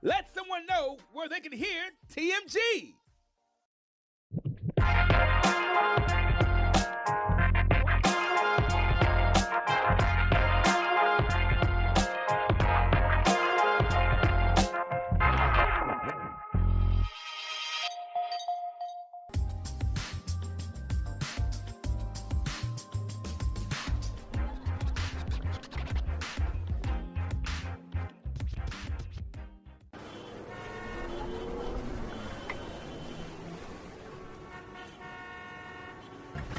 Let someone know where they can hear TMG.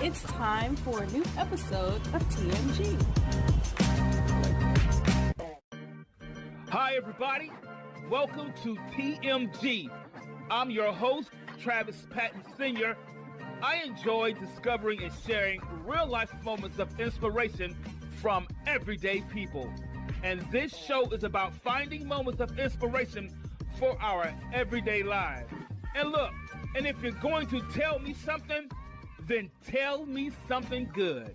It's time for a new episode of TMG. Hi, everybody. Welcome to TMG. I'm your host, Travis Patton Sr. I enjoy discovering and sharing real-life moments of inspiration from everyday people. And this show is about finding moments of inspiration for our everyday lives. And look, and if you're going to tell me something, then tell me something good.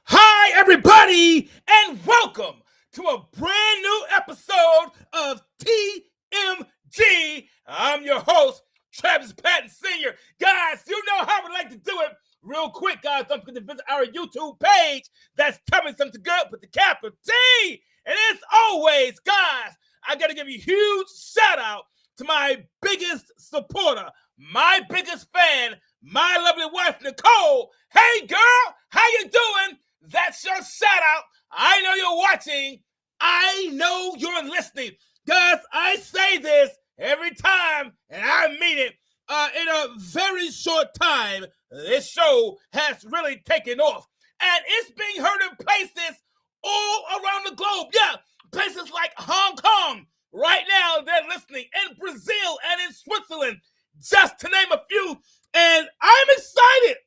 Hi, everybody, and welcome to a brand new episode of TMG. I'm your host, Travis Patton Sr. Guys, you know how we like to do it. Real quick, guys, don't forget to visit our YouTube page. That's Tell Me Something Good with the capital T. And as always, guys, I got to give you a huge shout out to my biggest supporter, my biggest fan, my lovely wife, Nicole. Hey, girl, how you doing? That's your shout out. I know you're watching. I know you're listening. Guys, I say this every time, and I mean it. In a very short time, this show has really taken off. And it's being heard in places all around the globe. Yeah, places like Hong Kong. Right now, they're listening in Brazil and in Switzerland, just to name a few. And I'm excited.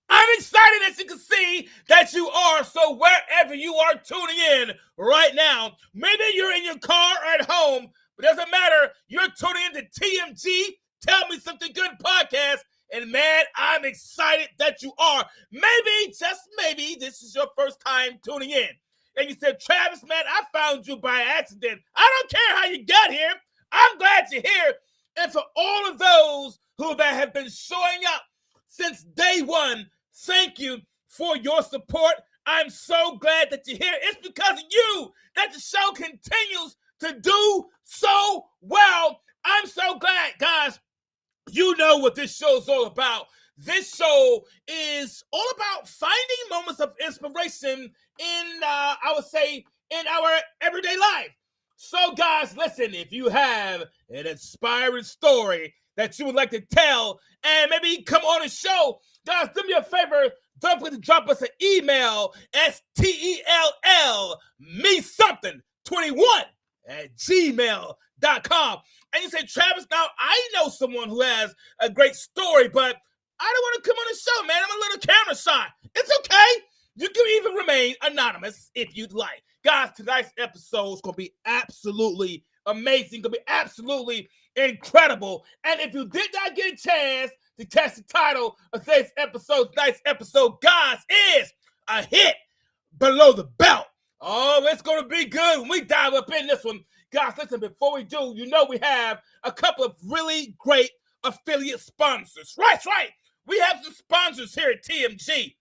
I'm excited, as you can see, that you are. So wherever you are tuning in right now, maybe you're in your car or at home, but it doesn't matter. You're tuning in to TMG, Tell Me Something Good podcast. And man, I'm excited that you are. Maybe, just maybe, this is your first time tuning in. And you said, Travis, man, I found you by accident. I don't care how you got here. I'm glad you're here. And for all of those who have been showing up since day one, thank you for your support. I'm so glad that you're here. It's because of you that the show continues to do so well. I'm so glad, guys. You know what this show is all about. This show is all about finding moments of inspiration in, I would say, in our everyday life. So, guys, listen, if you have an inspiring story that you would like to tell and maybe come on the show, guys, do me a favor. Don't forget to drop us an email, STELL, me something 21 at gmail.com. And you say, Travis, now I know someone who has a great story, but I don't want to come on the show, man. I'm a little camera shy. It's okay. You can even remain anonymous if you'd like. Guys, tonight's episode is going to be absolutely amazing. Going to be absolutely incredible. And if you did not get a chance to catch the title of today's episode, tonight's episode, guys, is A Hit Below the Belt. Oh, it's going to be good when we dive up in this one. Guys, listen, before we do, you know we have a couple of really great affiliate sponsors. Right. We have some sponsors here at TMG.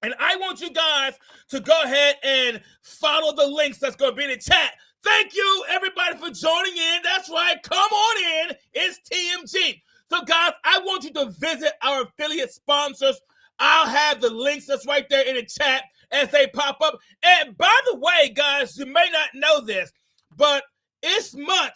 And I want you guys to go ahead and follow the links that's going to be in the chat. Thank you, everybody, for joining in. That's right. Come on in. It's TMG. So, guys, I want you to visit our affiliate sponsors. I'll have the links that's right there in the chat as they pop up. And by the way, guys, you may not know this, but this month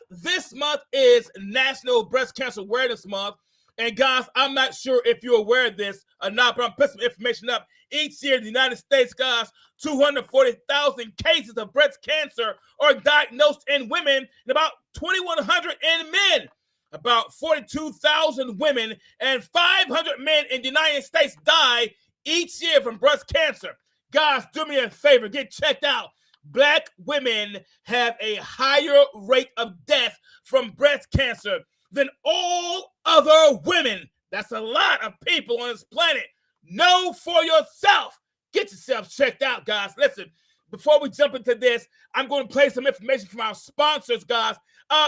is National Breast Cancer Awareness Month. And guys, I'm not sure if you're aware of this or not, but I'm putting some information up. Each year in the United States, guys, 240,000 cases of breast cancer are diagnosed in women and about 2,100 in men. About 42,000 women and 500 men in the United States die each year from breast cancer. Guys, do me a favor, get checked out. Black women have a higher rate of death from breast cancer than all other women. That's a lot of people on this planet. Know for yourself. Get yourself checked out, guys. Listen, before we jump into this, I'm going to play some information from our sponsors, guys.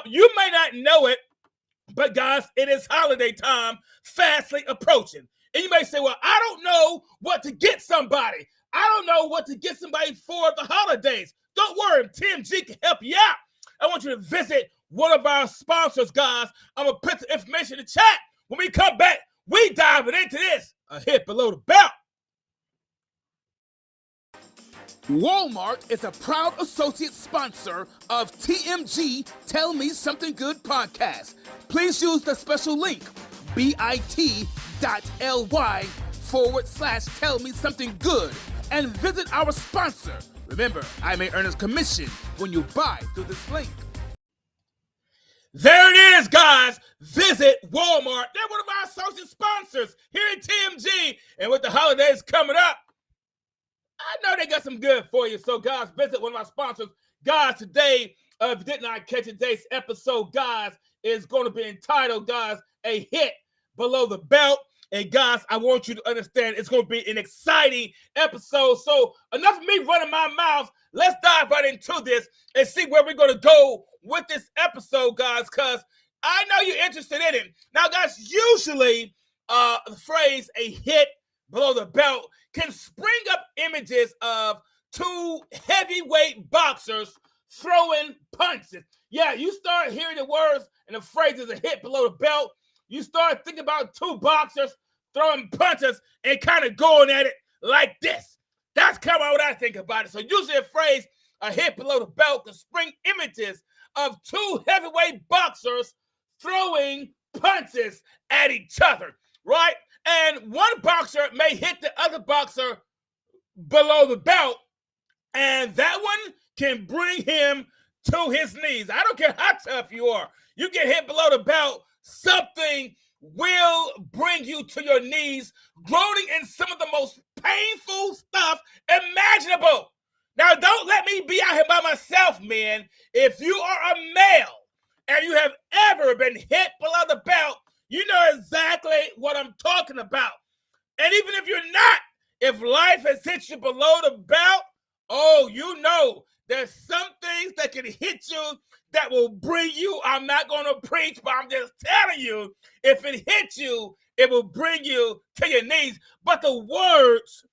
You may not know it, but guys, it is holiday time, fastly approaching. And you may say, well, I don't know what to get somebody. I don't know what to get somebody for the holidays. Don't worry, TMG can help you out. I want you to visit one of our sponsors, guys. I'm going to put the information in the chat. When we come back, we diving into this a hit below the belt. Walmart is a proud associate sponsor of TMG Tell Me Something Good podcast. Please use the special link bit.ly/Tell Me Something Good and visit our sponsor. Remember, I may earn a commission when you buy through this link. There it is, guys. Visit Walmart. They're one of our associate sponsors here at TMG. And with the holidays coming up, I know they got some good for you. So, guys, visit one of our sponsors. Guys, today, if you did not catch today's episode, guys, is going to be entitled, guys, A Hit Below the Belt. And, guys, I want you to understand it's going to be an exciting episode. So, enough of me running my mouth. Let's dive right into this and see where we're going to go with this episode, guys, because I know you're interested in it. Now, guys, usually the phrase "a hit below the belt" can spring up images of two heavyweight boxers throwing punches. Yeah, you start hearing the words and the phrases "a hit below the belt," you start thinking about two boxers throwing punches and kind of going at it like this. That's kind of what I think about it. So usually a phrase "a hit below the belt" can spring images of two heavyweight boxers throwing punches at each other, right? And one boxer may hit the other boxer below the belt, and that one can bring him to his knees. I don't care how tough you are. You get hit below the belt, something will bring you to your knees, groaning in some of the most painful stuff imaginable. Now, don't let me be out here by myself, man. If you are a male and you have ever been hit below the belt, you know exactly what I'm talking about. And even if you're not, if life has hit you below the belt, oh, you know there's some things that can hit you that will bring you. I'm not going to preach, but I'm just telling you, if it hits you, it will bring you to your knees. But the words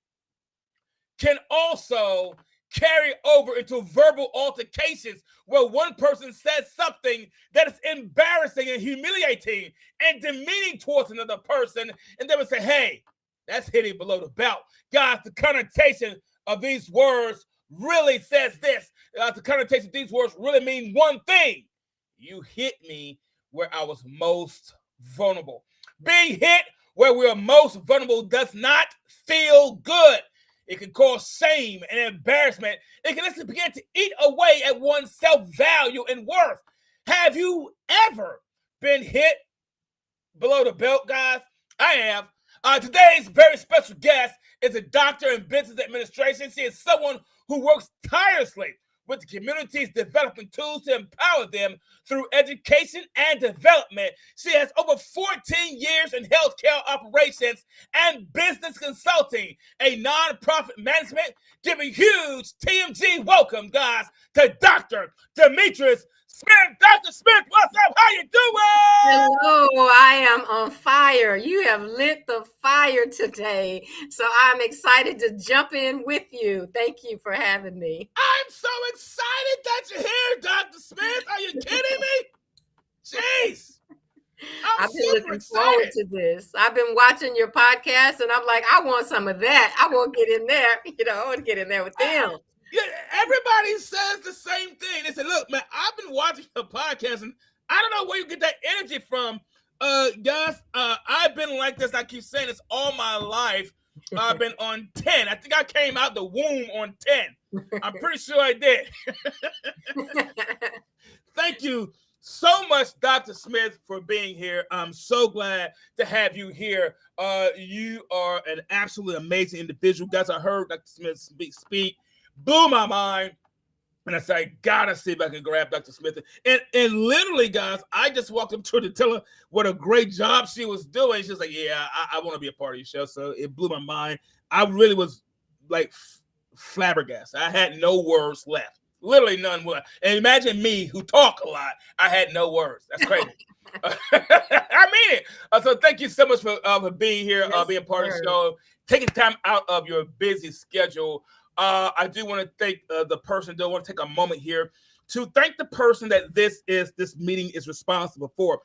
can also carry over into verbal altercations where one person says something that is embarrassing and humiliating and demeaning towards another person, and they would say, hey, that's hitting below the belt. Guys, the connotation of these words really says this. The connotation of these words really mean one thing. You hit me where I was most vulnerable. Being hit where we are most vulnerable does not feel good. It can cause shame and embarrassment. It can actually begin to eat away at one's self-value and worth. Have you ever been hit below the belt, guys? I have. Today's very special guest is a doctor in business administration. She is someone who works tirelessly with the communities, developing tools to empower them through education and development. She has over 14 years in healthcare operations and business consulting, a nonprofit management. Give a huge TMG welcome, guys, to Dr. Demetrice Smith. Dr. Smith, what's up? How you doing? Hello, I am on fire. You have lit the fire today. So I'm excited to jump in with you. Thank you for having me. I'm so excited that you're here, Dr. Smith. Are you kidding me? Jeez. I've been looking forward to this. I've been watching your podcast and I'm like, I want some of that. I want to get in there. I want to get in there with them. Yeah, everybody says the same thing. They say, look, man, I've been watching your podcast and I don't know where you get that energy from. Guys, I've been like this. I keep saying this all my life. I've been on 10. I think I came out the womb on 10. I'm pretty sure I did. Thank you so much, Dr. Smith, for being here. I'm so glad to have you here. You are an absolutely amazing individual. Guys, I heard Dr. Smith speak. Blew my mind. And I said, I gotta see if I can grab Dr. Smith. And literally, guys, I just walked up to her to tell her what a great job she was doing. She was like, yeah, I want to be a part of your show. So it blew my mind. I really was like flabbergasted. I had no words left. Literally none. And imagine me who talk a lot. I had no words. That's crazy. I mean it. So thank you so much for being here, Yes, being part of sir. the show, taking time out of your busy schedule. I do want to thank the person. Do want to take a moment here to thank the person that this meeting is responsible for.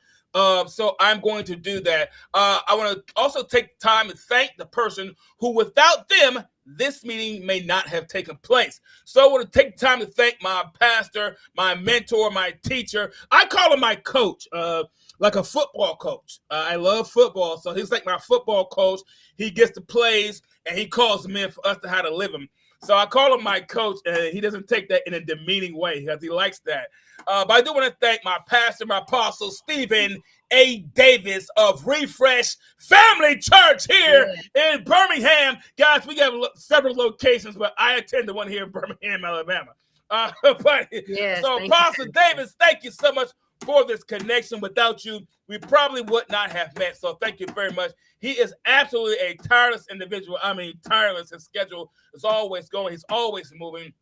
So I'm going to do that. I want to also take time to thank the person who, without them, this meeting may not have taken place. So I want to take time to thank my pastor, my mentor, my teacher. I call him my coach, like a football coach. I love football, so he's like my football coach. He gets the plays, and he calls them in for us to how to live them. So I call him my coach, and he doesn't take that in a demeaning way because he likes that. But I do want to thank my pastor, my apostle, Stephen A. Davis of Refresh Family Church here in Birmingham. Guys, we have several locations, but I attend the one here in Birmingham, Alabama. So Apostle Davis, thank you so much for this connection. Without you, we probably would not have met. So thank you very much. He is absolutely a tireless individual. I mean, tireless. His schedule is always going. He's always moving.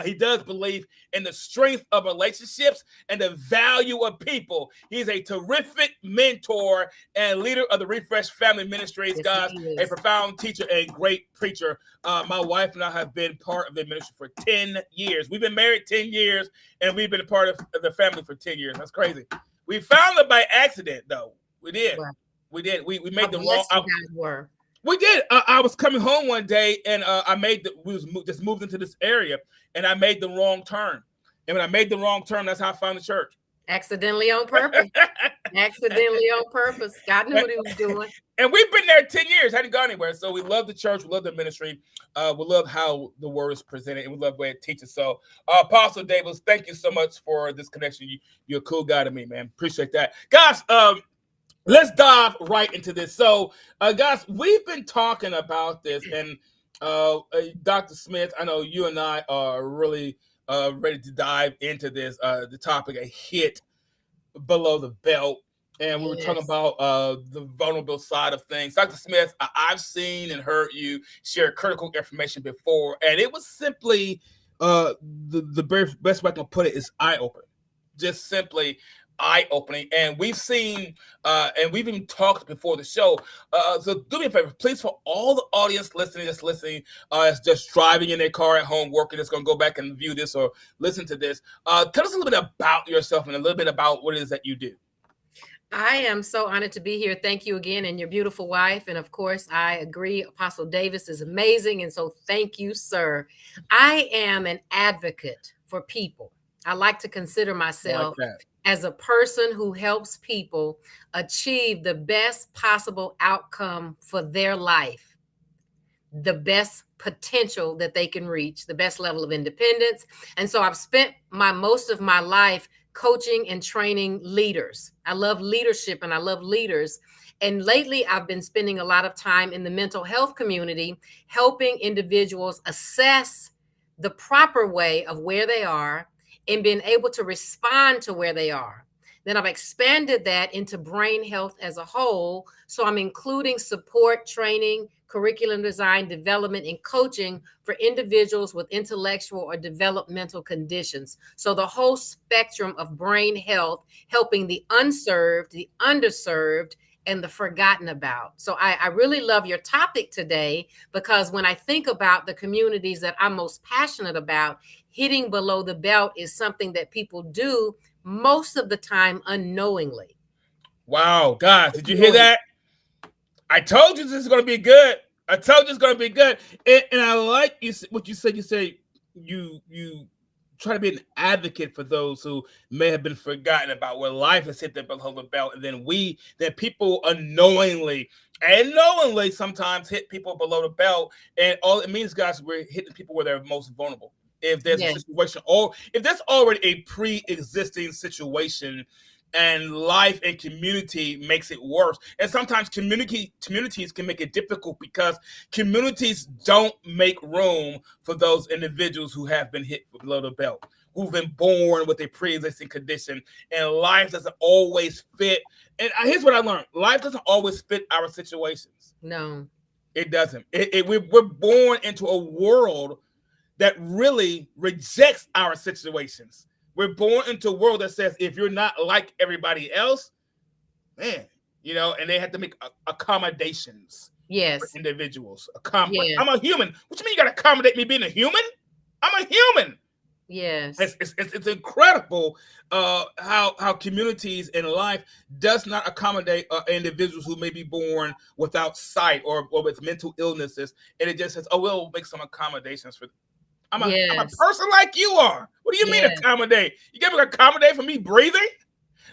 He does believe in the strength of relationships and the value of people. He's a terrific mentor and leader of the Refresh Family Ministries, guys, a profound teacher and great preacher. My wife and I have been part of the ministry for 10 years. We've been married 10 years, and we've been a part of the family for 10 years. That's crazy. We found it by accident, though. We did. Wow. We did. We made the wrong. We did. I was coming home one day, and just moved into this area, and I made the wrong turn. And when I made the wrong turn, that's how I found the church. Accidentally on purpose. Accidentally on purpose. God knew what he was doing. And we've been there 10 years. Hadn't gone anywhere. So we love the church. We love the ministry. We love how the word is presented, and we love the way it teaches. So, Apostle Davis, thank you so much for this connection. You're a cool guy to me, man. Appreciate that. Guys, let's dive right into this. So, guys, we've been talking about this, and Dr. Smith, I know you and I are really ready to dive into this, the topic, a hit below the belt. And we were talking about the vulnerable side of things. Dr. Smith, I've seen and heard you share critical information before, and it was simply the best way I can put it is eye-opening. Just simply eye-opening. And we've seen and we've even talked before the show. So do me a favor, please, for all the audience that's just driving in their car at home, working, that's going to go back and view this or listen to this. Tell us a little bit about yourself and a little bit about what it is that you do. I am so honored to be here. Thank you again, and your beautiful wife. And of course, I agree. Apostle Davis is amazing. And so thank you, sir. I am an advocate for people. I like to consider myself as a person who helps people achieve the best possible outcome for their life, the best potential that they can reach, the best level of independence. And so I've spent most of my life coaching and training leaders. I love leadership and I love leaders. And lately I've been spending a lot of time in the mental health community, helping individuals assess the proper way of where they are and being able to respond to where they are. Then I've expanded that into brain health as a whole. So I'm including support, training, curriculum design, development, and coaching for individuals with intellectual or developmental conditions. So the whole spectrum of brain health, helping the unserved, the underserved, and the forgotten about. So I really love your topic today, because when I think about the communities that I'm most passionate about, hitting below the belt is something that people do most of the time unknowingly. Wow, guys, did you hear that? I told you this is going to be good. I told you it's going to be good. And I like what you said. You say you try to be an advocate for those who may have been forgotten about, where life has hit them below the belt. And then people unknowingly and knowingly sometimes hit people below the belt. And all it means, guys, we're hitting people where they're most vulnerable. If there's a situation, or if there's already a pre-existing situation, and life and community makes it worse. And sometimes communities can make it difficult because communities don't make room for those individuals who have been hit below the belt, who've been born with a pre-existing condition, and life doesn't always fit. And here's what I learned. Life doesn't always fit our situations. No. It doesn't. We're born into a world that really rejects our situations. We're born into a world that says if you're not like everybody else, man, and they have to make accommodations for Yes. individuals. Yes. I'm a human. What you mean you got to accommodate me being a human? I'm a human. Yes. It's incredible how communities in life does not accommodate individuals who may be born without sight or with mental illnesses, and it just says, "Oh, we'll make some accommodations for them." I'm a person like you are. What do you mean accommodate? You can't accommodate for me breathing?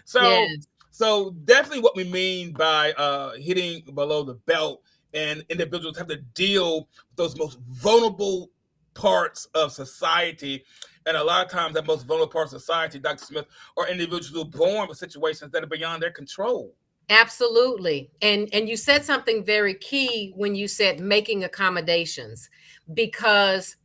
So definitely what we mean by hitting below the belt, and individuals have to deal with those most vulnerable parts of society. And a lot of times that most vulnerable parts of society, Dr. Smith, are individuals who are born with situations that are beyond their control. Absolutely. And you said something very key when you said making accommodations, because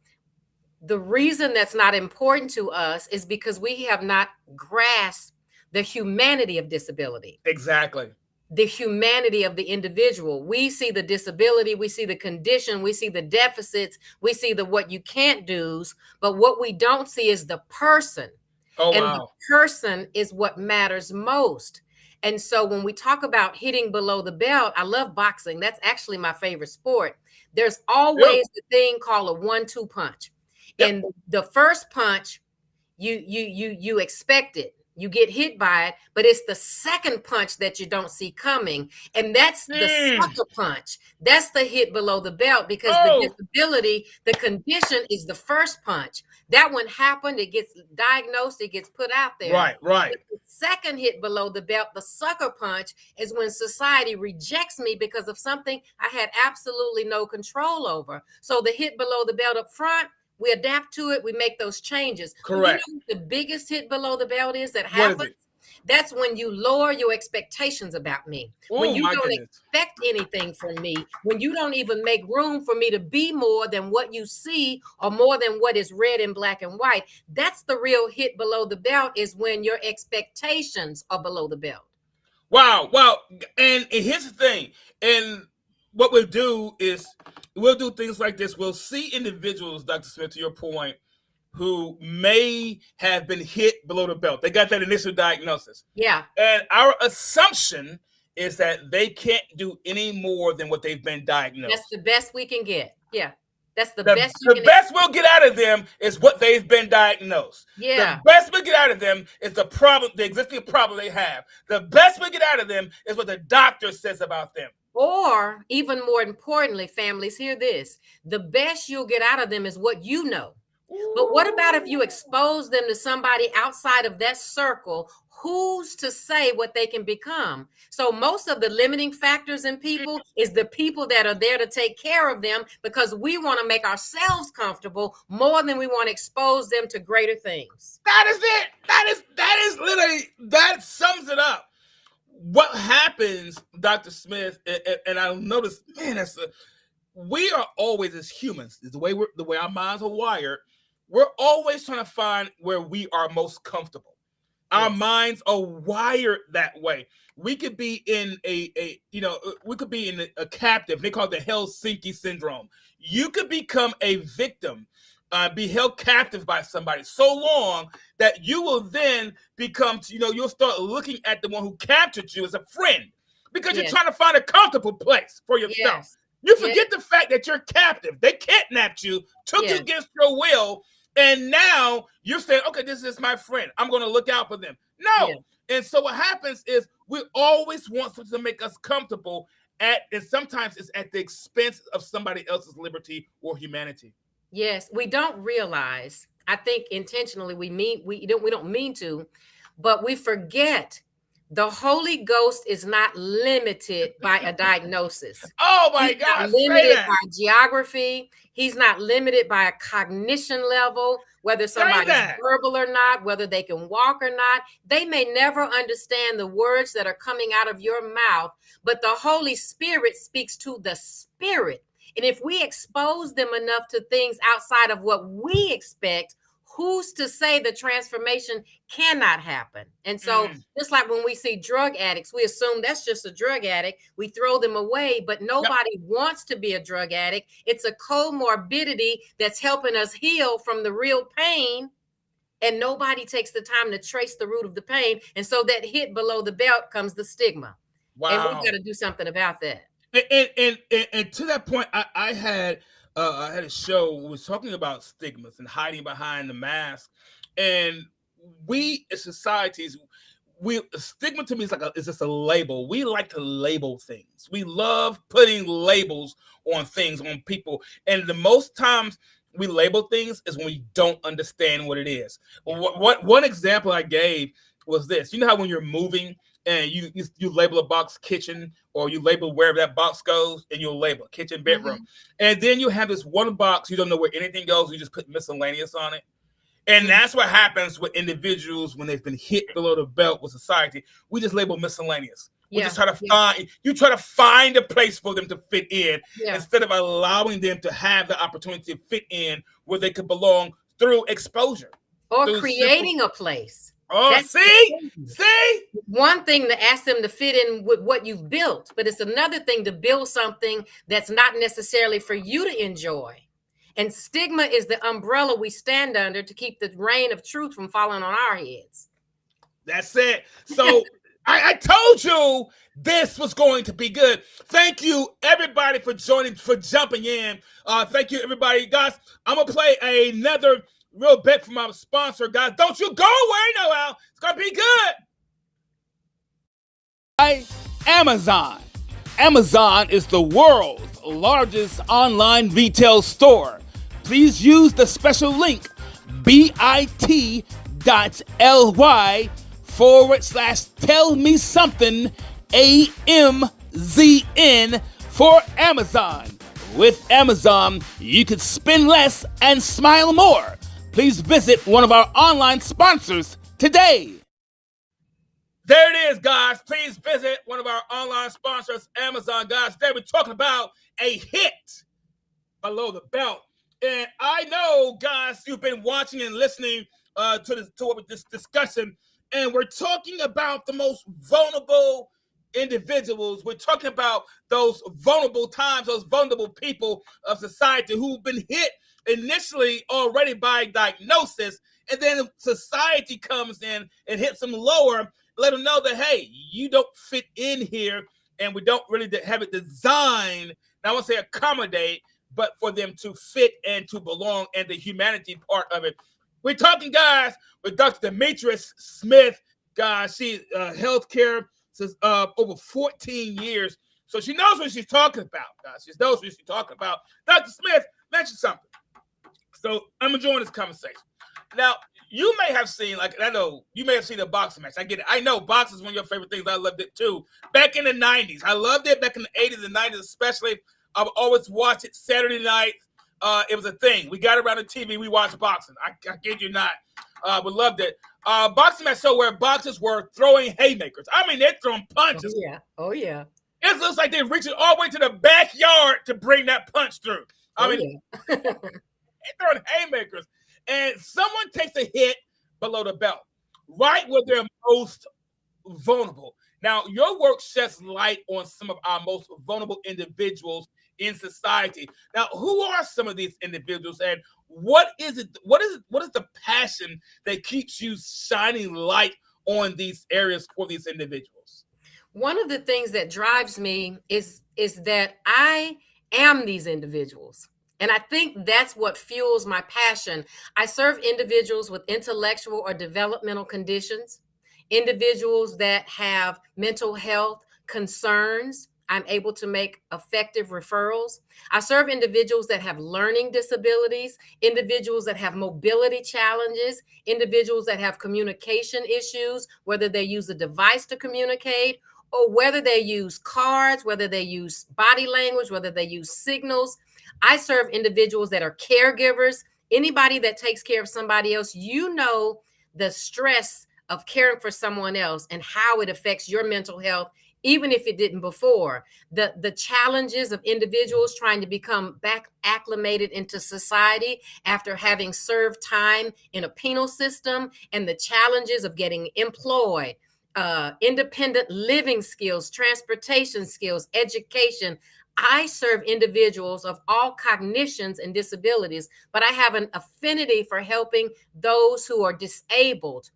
the reason that's not important to us is because we have not grasped the humanity of disability. Exactly. The humanity of the individual. We see the disability, we see the condition, we see the deficits, we see the what you can't do's, but what we don't see is the person. The person is what matters most. And so when we talk about hitting below the belt, I love boxing. That's actually my favorite sport. There's always the thing called a 1-2 punch. Yep. And the first punch, you expect it. You get hit by it, but it's the second punch that you don't see coming. And that's the sucker punch. That's the hit below the belt, because the disability, the condition is the first punch. That one happened, it gets diagnosed, it gets put out there. Right. But the second hit below the belt, the sucker punch, is when society rejects me because of something I had absolutely no control over. So the hit below the belt up front, we adapt to it. We make those changes. Correct. You know what the biggest hit below the belt is that happens? That's when you lower your expectations about me. When you don't expect anything from me, when you don't even make room for me to be more than what you see or more than what is red and black and white. That's the real hit below the belt, is when your expectations are below the belt. Wow. Well, and here's the thing. And what we'll do is we'll do things like this. We'll see individuals, Dr. Smith, to your point, who may have been hit below the belt. They got that initial diagnosis. Yeah. And our assumption is that they can't do any more than what they've been diagnosed. That's the best we can get. Yeah. That's the best. The best we'll get out of them is what they've been diagnosed. Yeah. The best we'll get out of them is the problem, the existing problem they have. The best we'll get out of them is what the doctor says about them. Or even more importantly, families, hear this. The best you'll get out of them is what you know. But what about if you expose them to somebody outside of that circle? Who's to say what they can become? So most of the limiting factors in people is the people that are there to take care of them, because we want to make ourselves comfortable more than we want to expose them to greater things. That is it. That is literally, that sums it up. What happens, Dr. Smith, and I notice, man, we are always, as humans, the way our minds are wired, we're always trying to find where we are most comfortable. Our minds are wired that way. We could be in we could be in a captive. They call it the Helsinki syndrome. You could become a victim, be held captive by somebody so long that you will then become, you'll start looking at the one who captured you as a friend, because you're trying to find a comfortable place for yourself. You forget the fact that you're captive. They kidnapped you, took you against your will, and now you're saying, okay, this is my friend. I'm going to look out for them. No. And so what happens is we always want something to make us comfortable, and sometimes it's at the expense of somebody else's liberty or humanity. Yes, we don't realize, I think intentionally we don't mean to, but we forget the Holy Ghost is not limited by a diagnosis. Oh my God. He's not limited by geography. He's not limited by a cognition level, whether somebody's verbal or not, whether they can walk or not. They may never understand the words that are coming out of your mouth, but the Holy Spirit speaks to the spirit. And if we expose them enough to things outside of what we expect, who's to say the transformation cannot happen? And so just like when we see drug addicts, we assume that's just a drug addict. We throw them away, but nobody wants to be a drug addict. It's a comorbidity that's helping us heal from the real pain. And nobody takes the time to trace the root of the pain. And so that hit below the belt comes the stigma. Wow. And we've got to do something about that. And to that point, I had a show was talking about stigmas and hiding behind the mask, and we as societies, stigma to me is just a label. We like to label things. We love putting labels on things, on people, and the most times we label things is when we don't understand what it is. One example I gave was this. You know how when you're moving and you label a box kitchen, or you label wherever that box goes, and you'll label kitchen, bedroom. And then you have this one box, you don't know where anything goes, you just put miscellaneous on it. And that's what happens with individuals when they've been hit below the belt with society. We just label miscellaneous. We just try to find a place for them to fit in instead of allowing them to have the opportunity to fit in where they could belong through exposure. Or creating a place. Oh, see? One thing to ask them to fit in with what you've built, but it's another thing to build something that's not necessarily for you to enjoy. And stigma is the umbrella we stand under to keep the rain of truth from falling on our heads. That's it. So I told you this was going to be good. Thank you, everybody, for jumping in. Thank you, everybody. Guys, I'm going to play another real bit from our sponsor, guys. Don't you go away, Noel. It's going to be good. Amazon. Amazon is the world's largest online retail store. Please use the special link bit.ly/tell-me-something AMZN for Amazon. With Amazon, you can spend less and smile more. Please visit one of our online sponsors today. There it is, guys. Please visit one of our online sponsors, Amazon, guys. Today we're talking about a hit below the belt. And I know, guys, you've been watching and listening to this discussion, and we're talking about the most vulnerable individuals. We're talking about those vulnerable times, those vulnerable people of society who've been hit initially already by diagnosis, and then society comes in and hits them lower, let them know that, hey, you don't fit in here, and we don't really have it designed, I won't say accommodate, but for them to fit and to belong, and the humanity part of it. We're talking, guys, with Dr. Demetrice Smith. Guys, she's healthcare since over 14 years, so she knows what she's talking about, guys. She knows what she's talking about. Dr. Smith, mention something. So I'm enjoying this conversation. Now, you may have seen, I know you may have seen a boxing match. I get it. I know boxing is one of your favorite things. I loved it too. Back in the 90s. I loved it back in the 80s and 90s, especially. I would always watch it Saturday night. It was a thing. We got around the TV. We watched boxing. I kid you not. We loved it. Boxing match show where boxers were throwing haymakers. I mean, they're throwing punches. Oh, yeah. It looks like they're reaching all the way to the backyard to bring that punch through. They're throwing haymakers. And someone takes a hit below the belt, right where they're most vulnerable. Now, your work sheds light on some of our most vulnerable individuals in society. Now, who are some of these individuals, and what is it? What is the passion that keeps you shining light on these areas for these individuals? One of the things that drives me is that I am these individuals. And I think that's what fuels my passion. I serve individuals with intellectual or developmental conditions, individuals that have mental health concerns. I'm able to make effective referrals. I serve individuals that have learning disabilities, individuals that have mobility challenges, individuals that have communication issues, whether they use a device to communicate, or whether they use cards, whether they use body language, whether they use signals. I serve individuals that are caregivers. Anybody that takes care of somebody else, you know the stress of caring for someone else and how it affects your mental health even if it didn't before. The challenges of individuals trying to become back acclimated into society after having served time in a penal system, and the challenges of getting employed, independent living skills, transportation skills, education. I serve individuals of all cognitions and disabilities, but I have an affinity for helping those who are disabled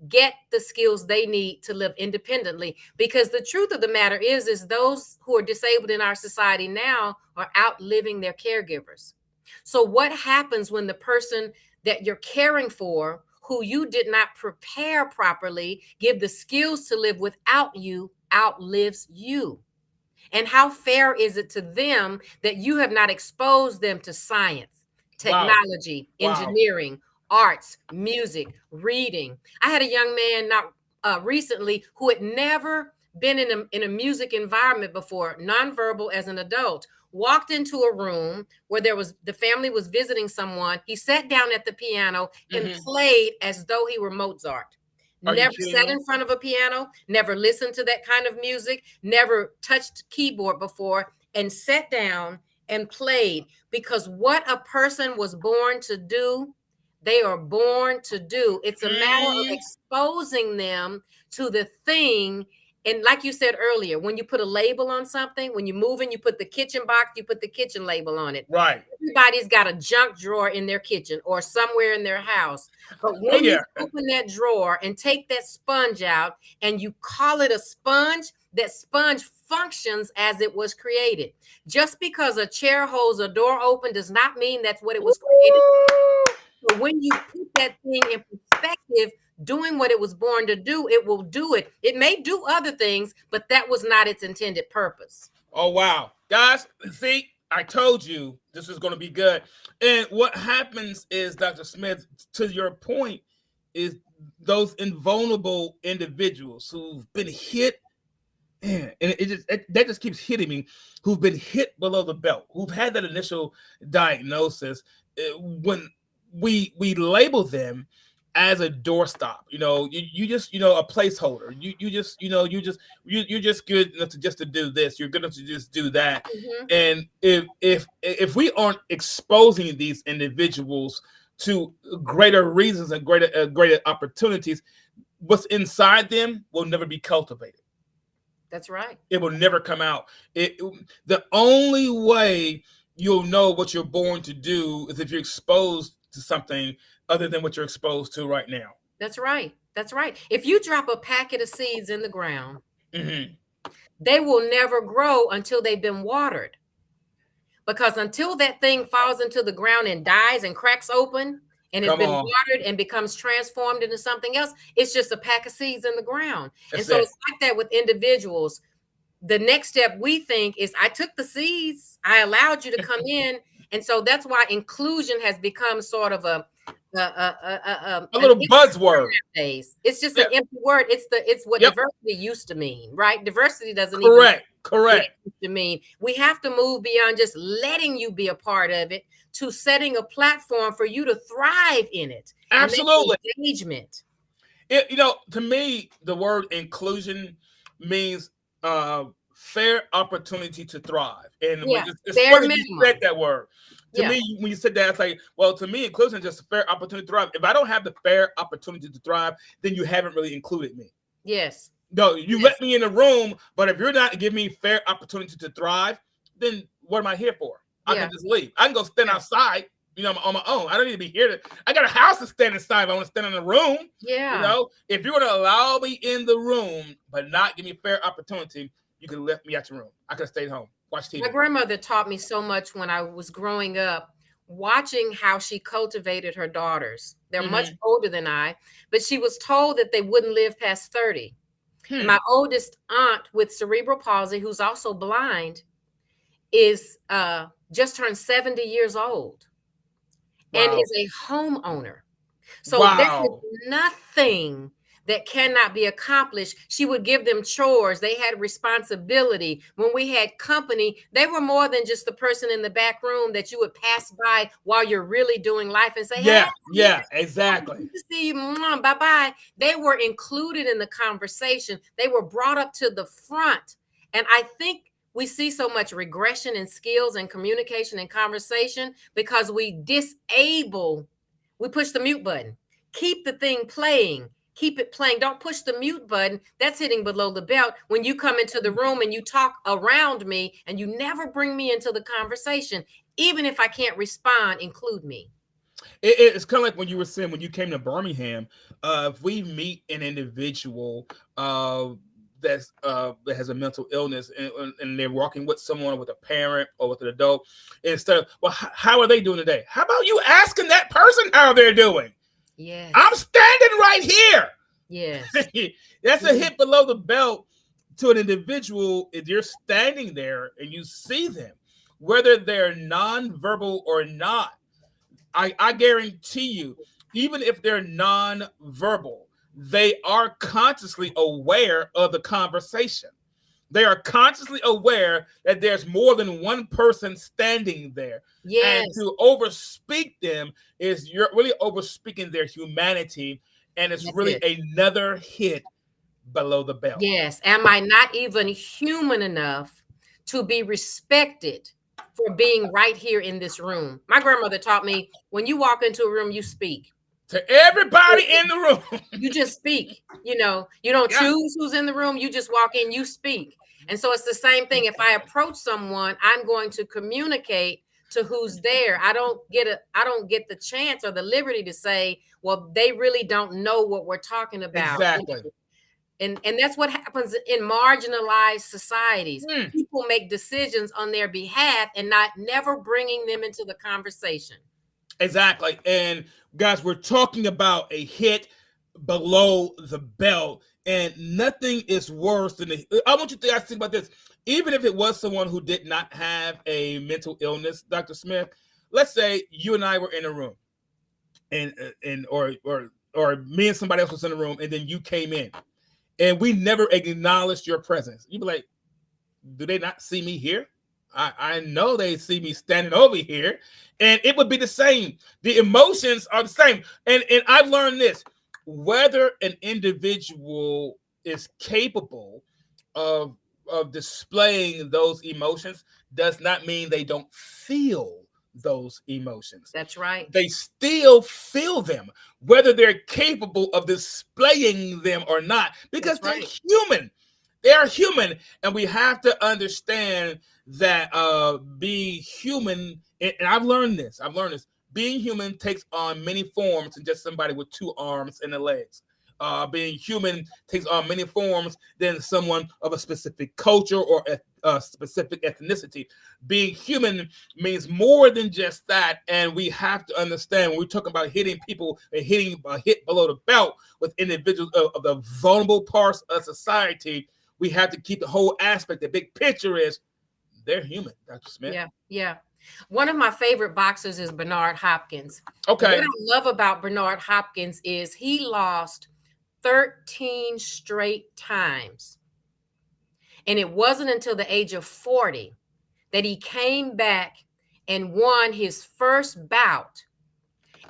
get the skills they need to live independently. Because the truth of the matter is those who are disabled in our society now are outliving their caregivers. So what happens when the person that you're caring for, who you did not prepare properly, give the skills to live without you, outlives you? And how fair is it to them that you have not exposed them to science, technology, engineering, arts, music, reading? I had a young man not recently who had never been in a music environment before, nonverbal as an adult, walked into a room where the family was visiting someone. He sat down at the piano and played as though he were Mozart. Never sat in front of a piano, never listened to that kind of music, never touched keyboard before, and sat down and played. Because what a person was born to do, they are born to do. It's a matter of exposing them to the thing. And like you said earlier, when you put a label on something, when you move in, you put the kitchen box, you put the kitchen label on it. Right. Everybody's got a junk drawer in their kitchen or somewhere in their house. But when you open that drawer and take that sponge out and you call it a sponge, that sponge functions as it was created. Just because a chair holds a door open does not mean that's what it was created. So when you put that thing in perspective, doing what it was born to do, it will do it. It may do other things, but that was not its intended purpose. Oh, wow. Guys, see, I told you this was going to be good. And what happens is, Dr. Smith, to your point, is those invulnerable individuals who've been hit, and that just keeps hitting me, who've been hit below the belt, who've had that initial diagnosis. When we label them as a doorstop, you just, a placeholder. You're just good enough to do this. You're good enough to just do that. And if we aren't exposing these individuals to greater reasons and greater opportunities, what's inside them will never be cultivated. That's right. It will never come out. The only way you'll know what you're born to do is if you're exposed to something other than what you're exposed to right now. That's right. That's right. If you drop a packet of seeds in the ground, they will never grow until they've been watered. Because until that thing falls into the ground and dies and cracks open and it's been watered and becomes transformed into something else, it's just a pack of seeds in the ground. It's like that with individuals. The next step we think is, I took the seeds, I allowed you to come in. And so that's why inclusion has become sort of a little buzzword. It's just an empty word. It's what diversity used to mean, right? Diversity doesn't correct to mean. We have to move beyond just letting you be a part of it to setting a platform for you to thrive in it. Absolutely. Engagement. To me, the word inclusion means fair opportunity to thrive. And it's funny you said that word. To me, when you said that, it's like, well, to me, inclusion is just a fair opportunity to thrive. If I don't have the fair opportunity to thrive, then you haven't really included me. Yes. No, you let me in the room, but if you're not giving me fair opportunity to thrive, then what am I here for? I can just leave. I can go stand outside, on my own. I don't need to be here. I got a house to stand inside if I want to stand in the room. Yeah. If you're going to allow me in the room, but not give me fair opportunity, you can let me out your room. I could have stayed home, watch TV. My grandmother taught me so much when I was growing up, watching how she cultivated her daughters. They're much older than I, but she was told that they wouldn't live past 30. My oldest aunt with cerebral palsy, who's also blind, is just turned 70 years old and is a homeowner. So there is nothing that cannot be accomplished. She would give them chores. They had responsibility. When we had company, they were more than just the person in the back room that you would pass by while you're really doing life and say, yeah, exactly. Good to see you. Bye-bye. They were included in the conversation. They were brought up to the front And I think we see so much regression in skills and communication and conversation because we push the mute button. Keep the thing playing. Keep it playing. Don't push the mute button. That's hitting below the belt when you come into the room and you talk around me and you never bring me into the conversation. Even if I can't respond, include me. It's kind of like when you were saying when you came to Birmingham, if we meet an individual that has a mental illness and they're walking with someone, with a parent or with an adult, instead of, well, how are they doing today? How about you asking that person how they're doing? Yes. I'm standing right here. Yes. That's a hit below the belt to an individual. If you're standing there and you see them, whether they're nonverbal or not, I guarantee you, even if they're nonverbal, they are consciously aware of the conversation. They are consciously aware that there's more than one person standing there. Yes. And to overspeak them is you're really overspeaking their humanity, and it's really another hit below the belt. Yes. Am I not even human enough to be respected for being right here in this room? My grandmother taught me, when you walk into a room, you speak. To everybody in the room. You just speak. You know, you don't choose who's in the room. You just walk in, you speak. And so it's the same thing. If I approach someone, I'm going to communicate to who's there. I don't get the chance or the liberty to say, well, they really don't know what we're talking about. Exactly. And that's what happens in marginalized societies. People make decisions on their behalf and never bringing them into the conversation. Exactly. And guys, we're talking about a hit below the belt, and nothing is worse than I want you to guys think about this. Even if it was someone who did not have a mental illness, Dr. Smith, let's say you and I were in a room, or me and somebody else was in the room, and then you came in, and we never acknowledged your presence. You'd be like, do they not see me here? I know they see me standing over here, and it would be the same. The emotions are the same. And I've learned this: whether an individual is capable of displaying those emotions does not mean they don't feel those emotions. That's right. They still feel them, whether they're capable of displaying them or not, because they're human. They are human, and we have to understand that being human, and I've learned this, being human takes on many forms than just somebody with two arms and the legs. Being human takes on many forms than someone of a specific culture or a specific ethnicity. Being human means more than just that, and we have to understand when we talk about hitting people and hitting a hit below the belt with individuals of the vulnerable parts of society. We have to keep the whole aspect. The big picture is they're human, Dr. Smith. Yeah. One of my favorite boxers is Bernard Hopkins. Okay. What I love about Bernard Hopkins is he lost 13 straight times. And it wasn't until the age of 40 that he came back and won his first bout.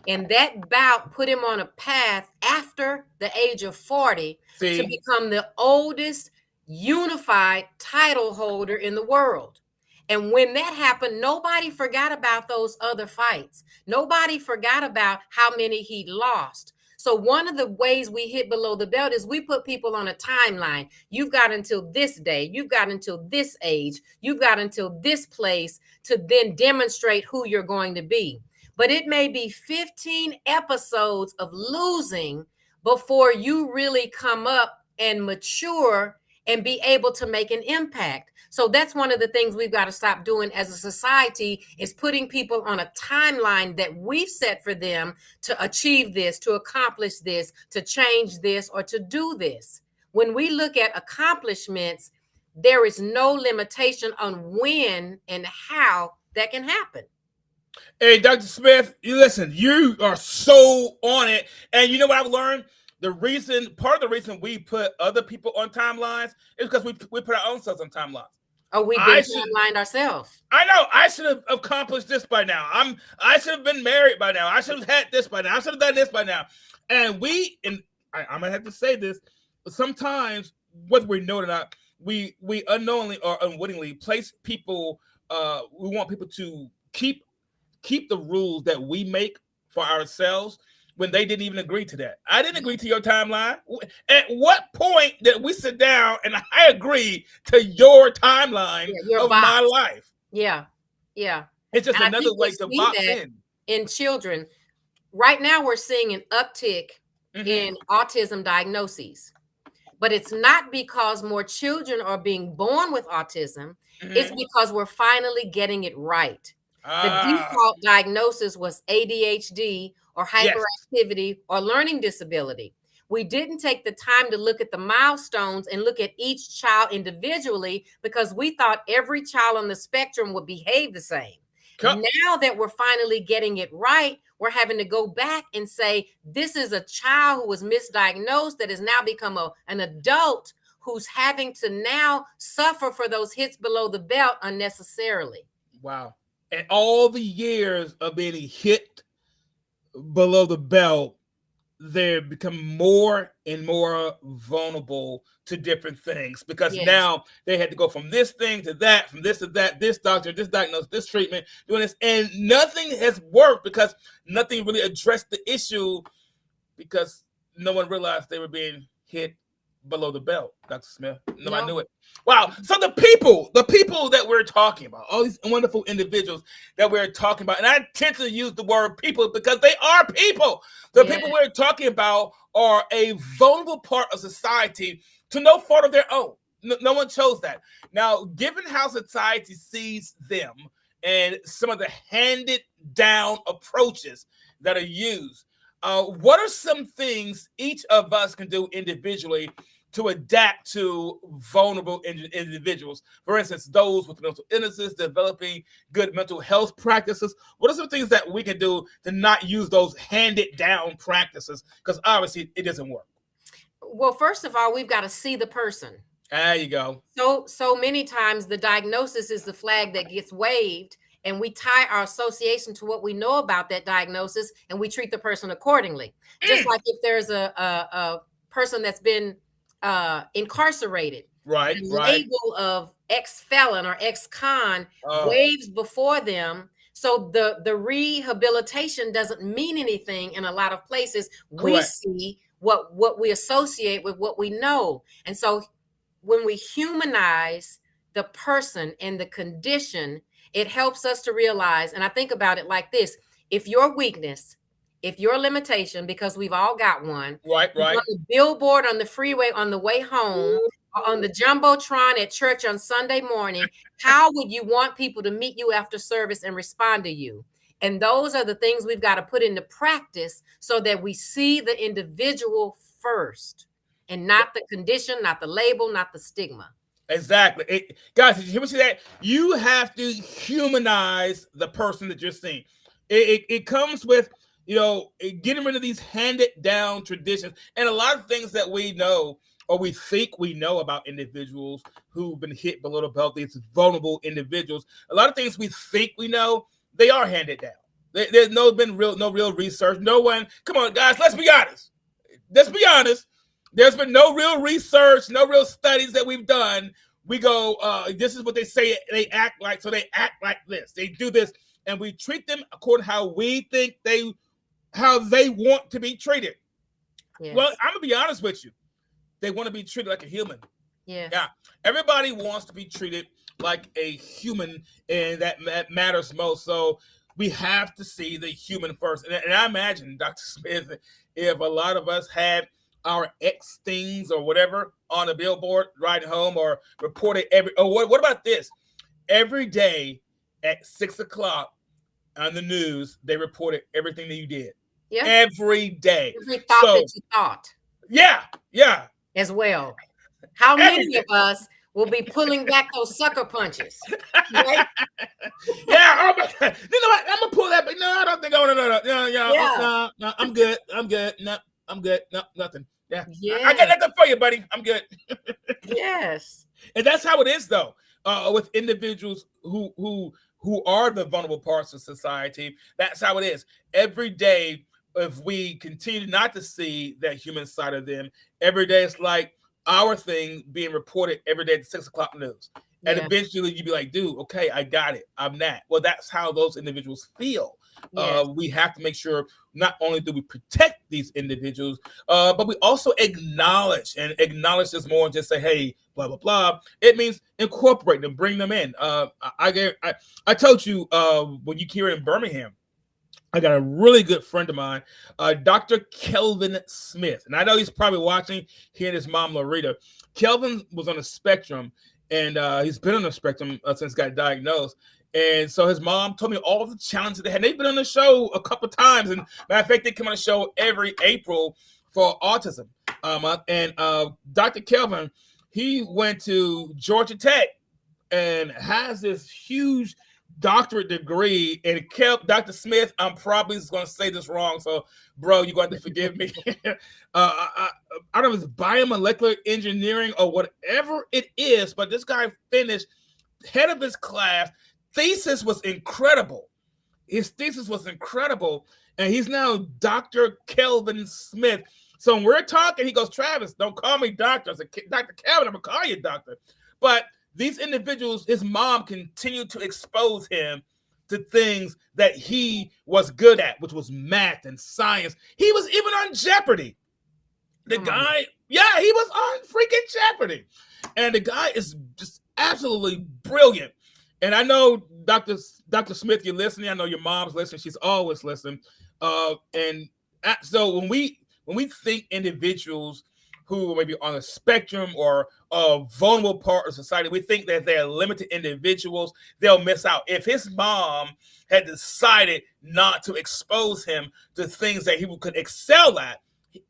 And that bout put him on a path after the age of 40 to become the oldest unified title holder in the world. And when that happened, nobody forgot about those other fights. Nobody forgot about how many he lost. So one of the ways we hit below the belt is we put people on a timeline. You've got until this day. You've got until this age. You've got until this place to then demonstrate who you're going to be. But it may be 15 episodes of losing before you really come up and mature and be able to make an impact. So that's one of the things we've got to stop doing as a society, is putting people on a timeline that we've set for them to achieve this, to accomplish this, to change this, or to do this. When we look at accomplishments, there is no limitation on when and how that can happen. Hey, Dr. Smith, listen, you are so on it. And you know what I've learned? Part of the reason we put other people on timelines is because we put our own selves on timelines. Oh, we've been timelined ourselves. I know. I should have accomplished this by now. I should have been married by now. I should have had this by now. I should have done this by now. And I'm going to have to say this, but sometimes, whether we know it or not, we unknowingly or unwittingly place people. We want people to keep the rules that we make for ourselves when they didn't even agree to that. I didn't agree to your timeline. At what point did we sit down and I agree to your timeline your of box. my life? Yeah. It's just And another way to box in children. Right now, we're seeing an uptick in autism diagnoses. But it's not because more children are being born with autism. It's because we're finally getting it right. The default diagnosis was ADHD or hyperactivity or learning disability. We didn't take the time to look at the milestones and look at each child individually because we thought every child on the spectrum would behave the same. Now that we're finally getting it right, we're having to go back and say, this is a child who was misdiagnosed that has now become an adult who's having to now suffer for those hits below the belt unnecessarily. Wow. And all the years of being hit below the belt, they become more and more vulnerable to different things because now they had to go from this thing to that, from this to that, this doctor, this diagnosis, this treatment, doing this, and nothing has worked because nothing really addressed the issue because no one realized they were being hit below the belt, Dr. Smith. No, I knew it. Wow. So the people that we're talking about, all these wonderful individuals that we're talking about, and I tend to use the word people because they are people. The people we're talking about are a vulnerable part of society to no fault of their own. No one chose that. Now, given how society sees them and some of the handed down approaches that are used, what are some things each of us can do individually to adapt to vulnerable individuals? For instance, those with mental illnesses, developing good mental health practices. What are some things that we can do to not use those handed down practices? Because obviously it doesn't work. Well, first of all, we've got to see the person. There you go. So many times the diagnosis is the flag that gets waved, and we tie our association to what we know about that diagnosis, and we treat the person accordingly. Just like if there's a person that's been incarcerated, the label of ex-felon or ex-con waves before them. So the rehabilitation doesn't mean anything in a lot of places. We see what we associate with what we know. And so when we humanize the person and the condition, it helps us to realize, and I think about it like this: if your weakness, if your limitation, because we've all got one, on the billboard on the freeway on the way home, or on the jumbotron at church on Sunday morning, how would you want people to meet you after service and respond to you? And those are the things we've got to put into practice so that we see the individual first and not the condition, not the label, not the stigma. Exactly. Guys, did you hear me say that? You have to humanize the person that you're seeing. It comes with, getting rid of these handed down traditions and a lot of things that we know or we think we know about individuals who've been hit below the belt, these vulnerable individuals. A lot of things we think we know, they are handed down. There's no real research. No one, come on, guys, let's be honest. There's been no real research, no real studies that we've done. We go, this is what they say they act like, so they act like this. They do this, and we treat them according to how we think how they want to be treated. Yes. Well, I'm going to be honest with you. They want to be treated like a human. Yeah. Everybody wants to be treated like a human, and that matters most. So we have to see the human first. And I imagine, Dr. Smith, if a lot of us had our ex things or whatever on a billboard riding home or reported what about this? Every day at 6:00 on the news, they reported everything that you did. Yeah. Every day. Every thought that you thought. Yeah. As well. How many of us will be pulling back those sucker punches? Right? Yeah. Oh my God. You know what? I'm gonna pull that, but no, I don't think. No, I'm good. No, I'm good. No, nothing. Yeah. I got nothing for you, buddy. I'm good. Yes. And that's how it is, though, with individuals who are the vulnerable parts of society. That's how it is. Every day, if we continue not to see that human side of them, every day it's like our thing being reported every day at the 6 o'clock news. And Yeah. eventually you'd be like, dude, okay, I got it. I'm that. Well, that's how those individuals feel. Yes. We have to make sure not only do we protect these individuals, but we also acknowledge this more and just say, hey, blah, blah, blah. It means incorporate them, bring them in. I told you when you here in Birmingham, I got a really good friend of mine, Dr. Kelvin Smith. And I know he's probably watching, he and his mom, Loretta. Kelvin was on the spectrum, and he's been on the spectrum since he got diagnosed. And so his mom told me all the challenges they had. They've been on the show a couple of times. And matter of fact, they come on the show every April for autism. And Dr. Kelvin, he went to Georgia Tech and has this huge doctorate degree and kept Dr. Smith. I'm probably going to say this wrong, so bro, you're going to forgive me. I don't know if it's biomolecular engineering or whatever it is, but this guy finished head of his class. Thesis was incredible. His thesis was incredible, and he's now Dr. Kelvin Smith. So when we're talking, he goes, Travis, don't call me doctor. I said, Dr. Kelvin, I'm going to call you doctor. But these individuals, his mom continued to expose him to things that he was good at, which was math and science. He was even on Jeopardy. The guy, yeah, he was on freaking Jeopardy. And the guy is just absolutely brilliant. And I know Dr. Smith, you're listening. I know your mom's listening. She's always listening. And so when we think individuals who may be on a spectrum or a vulnerable part of society, we think that they're limited individuals, they'll miss out. If his mom had decided not to expose him to things that he could excel at,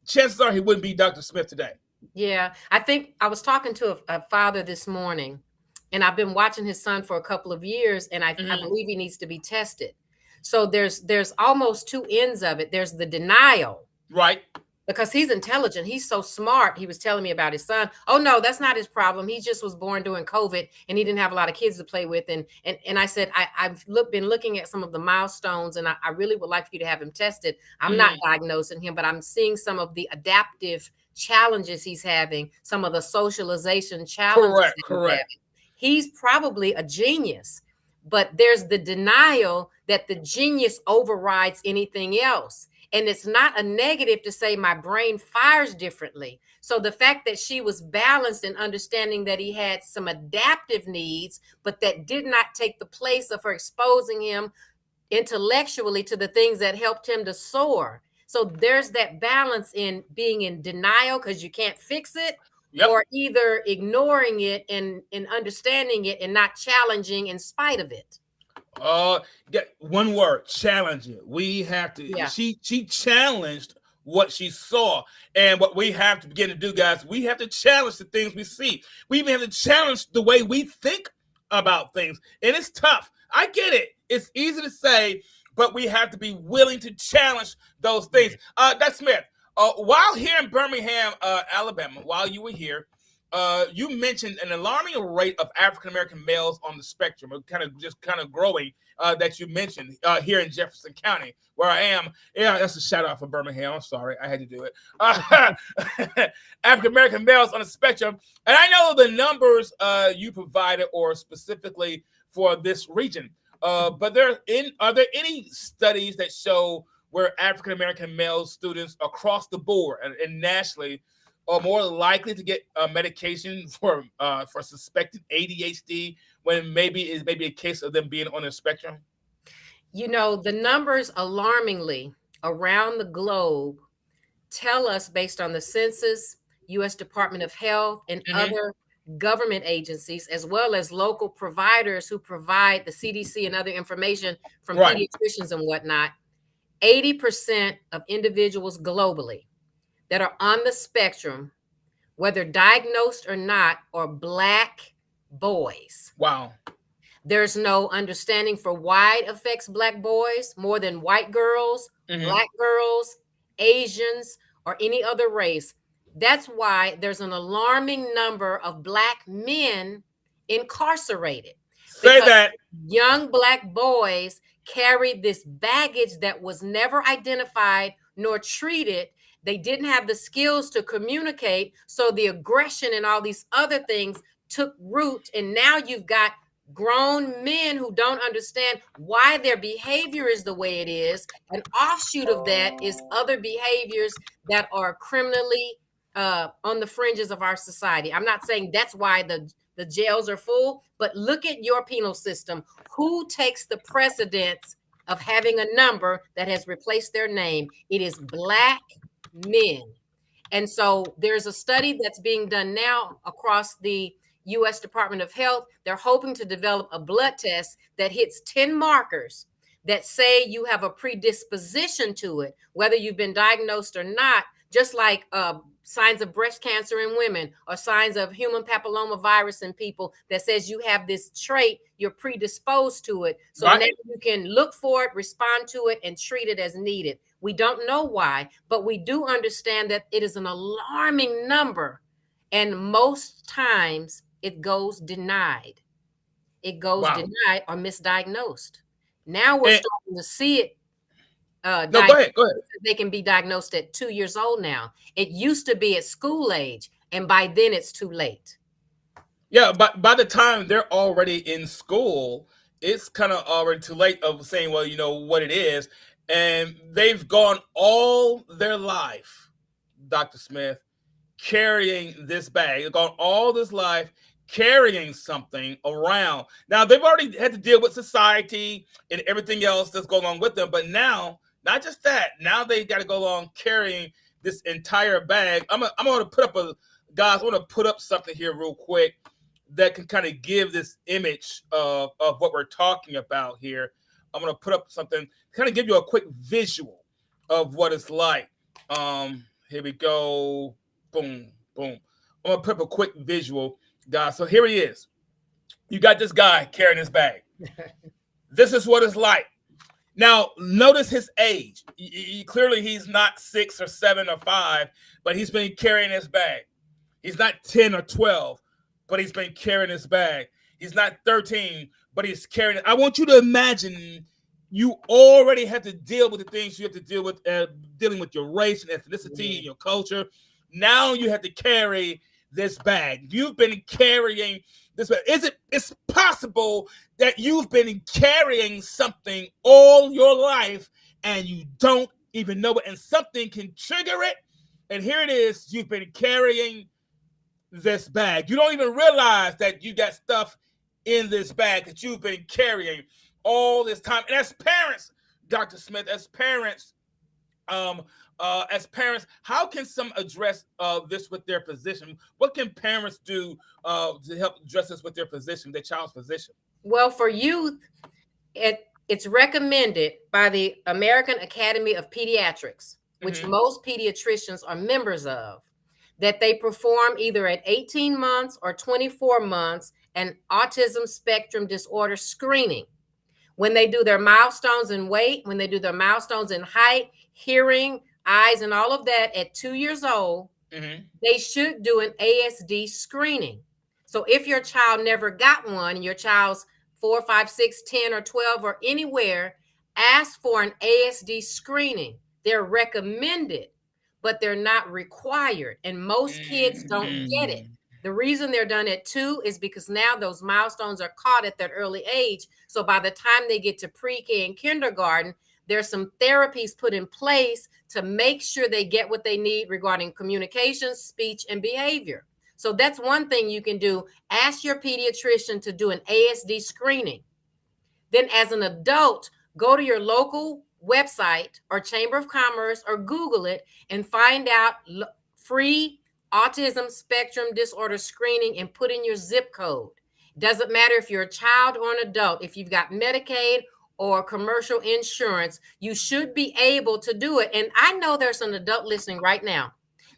chances are he wouldn't be Dr. Smith today. Yeah, I think I was talking to a father this morning, and I've been watching his son for a couple of years, and I believe he needs to be tested. So there's almost two ends of it. There's the denial. Right. Because he's intelligent. He's so smart. He was telling me about his son. Oh, no, that's not his problem. He just was born during COVID and he didn't have a lot of kids to play with. And I said, I've been looking at some of the milestones and I really would like for you to have him tested. I'm not diagnosing him, but I'm seeing some of the adaptive challenges he's having, some of the socialization challenges. Correct. He's probably a genius, but there's the denial that the genius overrides anything else. And it's not a negative to say my brain fires differently. So the fact that she was balanced and understanding that he had some adaptive needs, but that did not take the place of her exposing him intellectually to the things that helped him to soar. So there's that balance in being in denial because you can't fix it, or either ignoring it and understanding it and not challenging in spite of it. One word, challenge it. We have to, she challenged what she saw. And what we have to begin to do, guys, we have to challenge the things we see. We even have to challenge the way we think about things. And it's tough. I get it. It's easy to say, but we have to be willing to challenge those things. That's Smith. While here in Birmingham, Alabama, while you were here, you mentioned an alarming rate of African-American males on the spectrum, kind of growing, that you mentioned here in Jefferson County, where I am. Yeah, that's a shout out for Birmingham. I'm sorry, I had to do it. African-American males on the spectrum. And I know the numbers you provided or specifically for this region, but are there any studies that show where African-American male students across the board and nationally are more likely to get medication for suspected ADHD when maybe it's a case of them being on the spectrum? You know, the numbers alarmingly around the globe tell us, based on the census, U.S. Department of Health, and other government agencies, as well as local providers who provide the CDC and other information from pediatricians and whatnot, 80% of individuals globally that are on the spectrum, whether diagnosed or not, are Black boys. Wow. There's no understanding for why it affects Black boys more than white girls, Black girls, Asians, or any other race. That's why there's an alarming number of Black men incarcerated. Say that. Young Black boys carry this baggage that was never identified nor treated. They didn't have the skills to communicate. So the aggression and all these other things took root. And now you've got grown men who don't understand why their behavior is the way it is. An offshoot of that is other behaviors that are criminally on the fringes of our society. I'm not saying that's why the jails are full, but look at your penal system. Who takes the precedence of having a number that has replaced their name? It is Black men. And so there's a study that's being done now across the U.S. Department of Health. They're hoping to develop a blood test that hits 10 markers that say you have a predisposition to it, whether you've been diagnosed or not, just like signs of breast cancer in women or signs of human papillomavirus in people that says you have this trait, you're predisposed to it. So now you can look for it, respond to it, and treat it as needed. We don't know why, but we do understand that it is an alarming number. And most times it goes denied. It goes denied or misdiagnosed. Now we're starting to see it. No, go ahead. They can be diagnosed at 2 years old now. It used to be at school age, and by then it's too late. Yeah, but by the time they're already in school, it's kind of already too late of saying, well, you know what it is. And they've gone all their life, Dr. Smith, carrying this bag. They've gone all this life carrying something around. Now, they've already had to deal with society and everything else that's going on with them. But now, not just that, now they got to go along carrying this entire bag. I'm going to put up guys, I want to put up something here real quick that can kind of give this image of what we're talking about here. I'm going to put up something, kind of give you a quick visual of what it's like. Here we go. Boom, boom. I'm going to put up a quick visual, guys. So here he is. You got this guy carrying his bag. This is what it's like. Now, notice his age. Clearly, he's not 6 or 7 or 5, but he's been carrying his bag. He's not 10 or 12, but he's been carrying his bag. He's not 13, but he's carrying it. I want you to imagine you already have to deal with the things you have to deal with, dealing with your race and ethnicity and your culture. Now you have to carry this bag. You've been carrying this bag. It's possible that you've been carrying something all your life and you don't even know it, and something can trigger it. And here it is. You've been carrying this bag. You don't even realize that you got stuff in this bag that you've been carrying all this time. And as parents, Dr. Smith, as parents, how can some address this with their physician? What can parents do to help address this with their physician, their child's physician? Well, for youth, it's recommended by the American Academy of Pediatrics, which most pediatricians are members of, that they perform either at 18 months or 24 months an autism spectrum disorder screening. When they do their milestones in weight, when they do their milestones in height, hearing, eyes, and all of that at 2 years old, they should do an ASD screening. So if your child never got one, and your child's 4, 5, 6, 10, or 12, or anywhere, ask for an ASD screening. They're recommended, but they're not required. And most kids don't get it. The reason they're done at 2 is because now those milestones are caught at that early age. So by the time they get to pre-K and kindergarten, there's some therapies put in place to make sure they get what they need regarding communication, speech, and behavior. So that's one thing you can do. Ask your pediatrician to do an ASD screening. Then as an adult, go to your local website or Chamber of Commerce or Google it and find out free autism spectrum disorder screening and put in your zip code. Doesn't matter if you're a child or an adult. If you've got Medicaid or commercial insurance, you should be able to do it. And I know there's an adult listening right now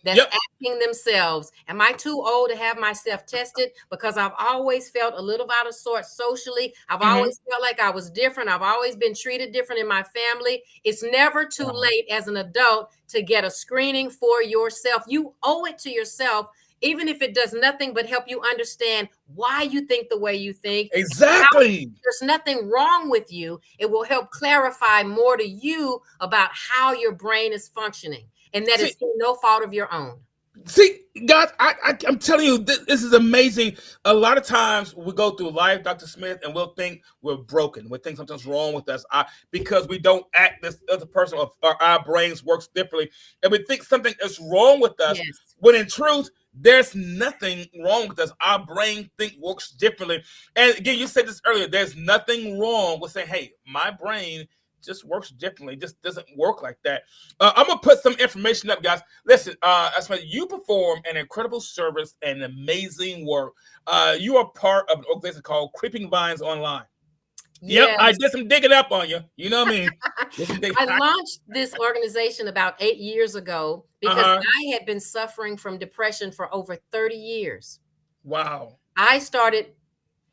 that's asking themselves, am I too old to have myself tested? Because I've always felt a little out of sorts socially. I've always felt like I was different. I've always been treated different in my family. It's never too late as an adult to get a screening for yourself. You owe it to yourself, even if it does nothing but help you understand why you think the way you think. Exactly. There's nothing wrong with you. It will help clarify more to you about how your brain is functioning. and that is no fault of your own. See, guys, I'm telling you, this is amazing. A lot of times we go through life, Dr. Smith, and we'll think we're broken. We think something's wrong with us because we don't act this other person, or our brains works differently, and we think something is wrong with us. Yes. When in truth, there's nothing wrong with us. Our brain works differently. And again, you said this earlier. There's nothing wrong with saying, "Hey, my brain just works differently. Just doesn't work like that." I'm gonna put some information up, guys. Listen, you perform an incredible service and amazing work. You are part of an organization called Creeping Vines Online. Yep, Yes. I did some digging up on you. You know what I mean? I launched this organization about 8 years ago because I had been suffering from depression for over 30 years. Wow. I started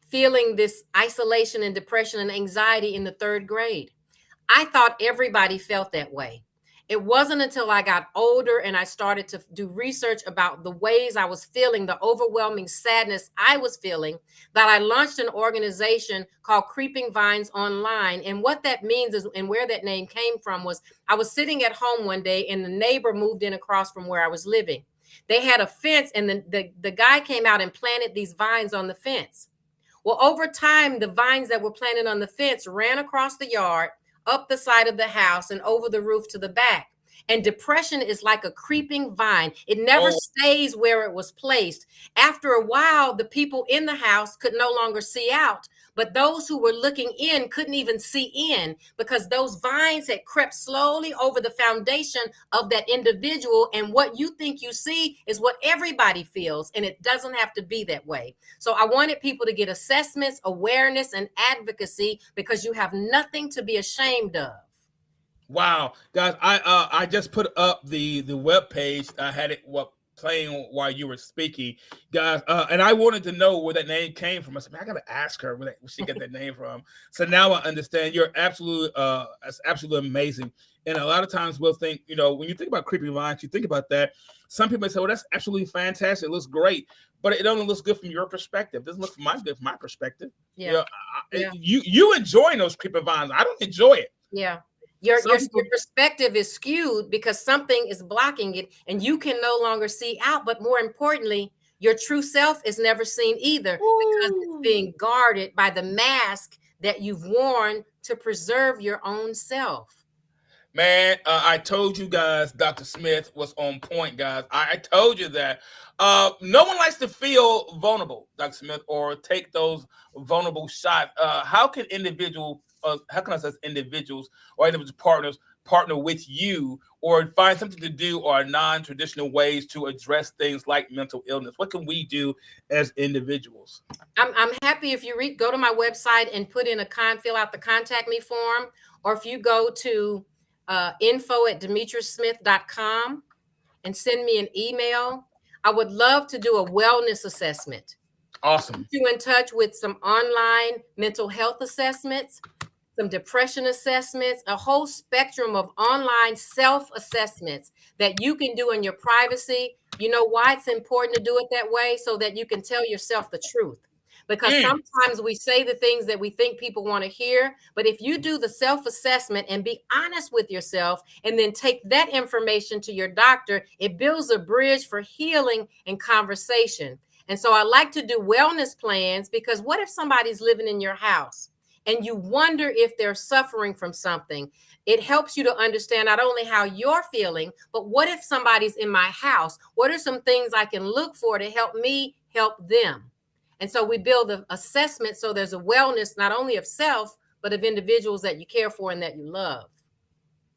feeling this isolation and depression and anxiety in the 3rd grade. I thought everybody felt that way. It wasn't until I got older and I started to do research about the ways I was feeling, the overwhelming sadness I was feeling, that I launched an organization called Creeping Vines Online. And what that means is, and where that name came from, was I was sitting at home one day and the neighbor moved in across from where I was living. They had a fence, and the guy came out and planted these vines on the fence. Well, over time, the vines that were planted on the fence ran across the yard, up the side of the house, and over the roof to the back. And depression is like a creeping vine. It never stays where it was placed. After a while, the people in the house could no longer see out, but those who were looking in couldn't even see in, because those vines had crept slowly over the foundation of that individual. And what you think you see is what everybody feels, and it doesn't have to be that way. So I wanted people to get assessments, awareness, and advocacy, because you have nothing to be ashamed of. Wow, guys, I just put up the web page. I had it playing while you were speaking, guys, and I wanted to know where that name came from. I said, man, I gotta ask her where she got that name from. So now I understand. You're absolutely, it's absolutely amazing. And a lot of times we'll think, when you think about Creeping Vines, you think about that. Some people say, well, that's absolutely fantastic. It looks great, but it only looks good from your perspective. It doesn't look good from my perspective. Yeah. You enjoying those Creeping Vines. I don't enjoy it. Yeah. Your perspective is skewed because something is blocking it and you can no longer see out. But more importantly, your true self is never seen either, because it's being guarded by the mask that you've worn to preserve your own self. Man, I told you guys Dr. Smith was on point, guys. I told you that. No one likes to feel vulnerable, Dr. Smith, or take those vulnerable shots. How can us as individuals or individual partners partner with you or find something to do or non-traditional ways to address things like mental illness? What can we do as individuals? I'm happy if you go to my website and put in fill out the contact me form, or if you go to info@demetricesmith.com and send me an email. I would love to do a wellness assessment. Awesome. Put you in touch with some online mental health assessments, some depression assessments, a whole spectrum of online self-assessments that you can do in your privacy. You know why it's important to do it that way? So that you can tell yourself the truth. Because sometimes we say the things that we think people want to hear, but if you do the self-assessment and be honest with yourself and then take that information to your doctor, it builds a bridge for healing and conversation. And so I like to do wellness plans, because what if somebody's living in your house and you wonder if they're suffering from something? It helps you to understand not only how you're feeling, but what if somebody's in my house? What are some things I can look for to help me help them? And so we build an assessment so there's a wellness not only of self, but of individuals that you care for and that you love.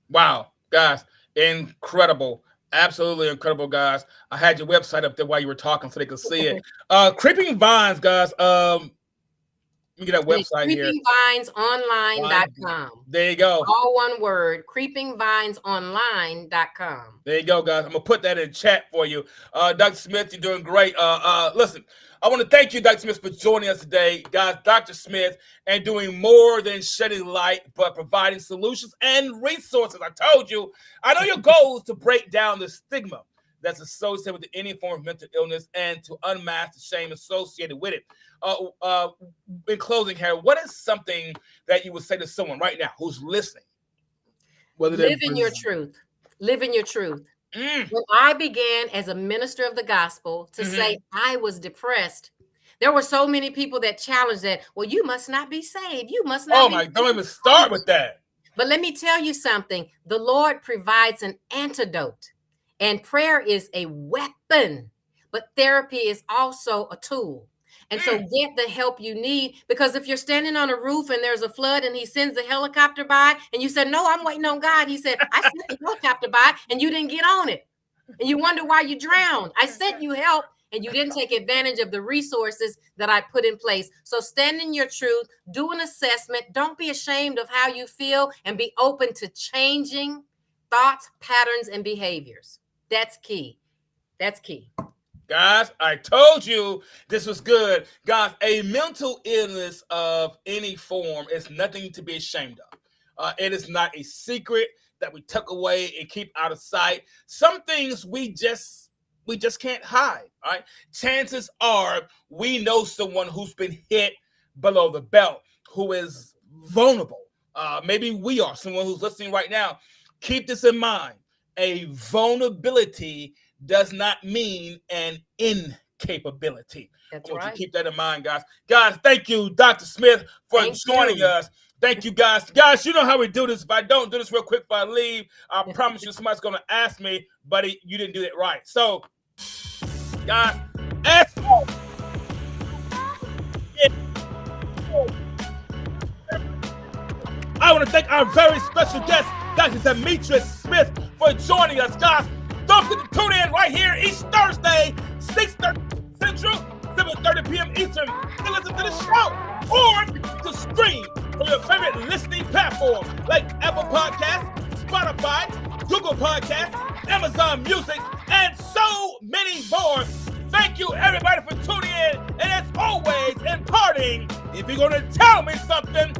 Wow, guys, incredible. Absolutely incredible, guys. I had your website up there while you were talking so they could see it. Creeping Vines, guys. Let me get that website here. CreepingVinesOnline.com. There you go. All one word, CreepingVinesOnline.com. There you go, guys. I'm going to put that in chat for you. Dr. Smith, you're doing great. Listen, I want to thank you, Dr. Smith, for joining us today. Guys, Dr. Smith, and doing more than shedding light, but providing solutions and resources. I told you, I know your goal is to break down the stigma that's associated with any form of mental illness and to unmask the shame associated with it. In closing, Harry, what is something that you would say to someone right now who's listening? Live in your truth. Live in your truth. When I began as a minister of the gospel to say I was depressed, there were so many people that challenged that. Well, you must not be saved. You must not be saved. Don't even start with that. But let me tell you something. The Lord provides an antidote, and prayer is a weapon, but therapy is also a tool. And so get the help you need, because if you're standing on a roof and there's a flood and he sends a helicopter by and you said, no, I'm waiting on God. He said, I sent the helicopter by and you didn't get on it. And you wonder why you drowned. I sent you help and you didn't take advantage of the resources that I put in place. So stand in your truth, do an assessment. Don't be ashamed of how you feel, and be open to changing thoughts, patterns, and behaviors. That's key. That's key. Guys, I told you this was good. Guys, a mental illness of any form is nothing to be ashamed of. It is not a secret that we tuck away and keep out of sight. Some things we just can't hide. All right. Chances are we know someone who's been hit below the belt, who is vulnerable. Maybe we are someone who's listening right now. Keep this in mind. A vulnerability does not mean an incapability. That's I want you right. to keep that in mind, guys. Guys, thank you, Dr. Smith, for joining us. Thank you, guys. Guys, you know how we do this. If I don't do this real quick before I leave, I promise you somebody's going to ask me, buddy, you didn't do it right. So, guys, as always, I want to thank our very special guest, Dr. Demetrice Smith, for joining us, guys. Don't forget to tune in right here each Thursday, 6:30 Central, 7:30 p.m. Eastern, to listen to the show, or to stream on your favorite listening platform like Apple Podcasts, Spotify, Google Podcasts, Amazon Music, and so many more. Thank you, everybody, for tuning in. And as always, in parting, if you're going to tell me something,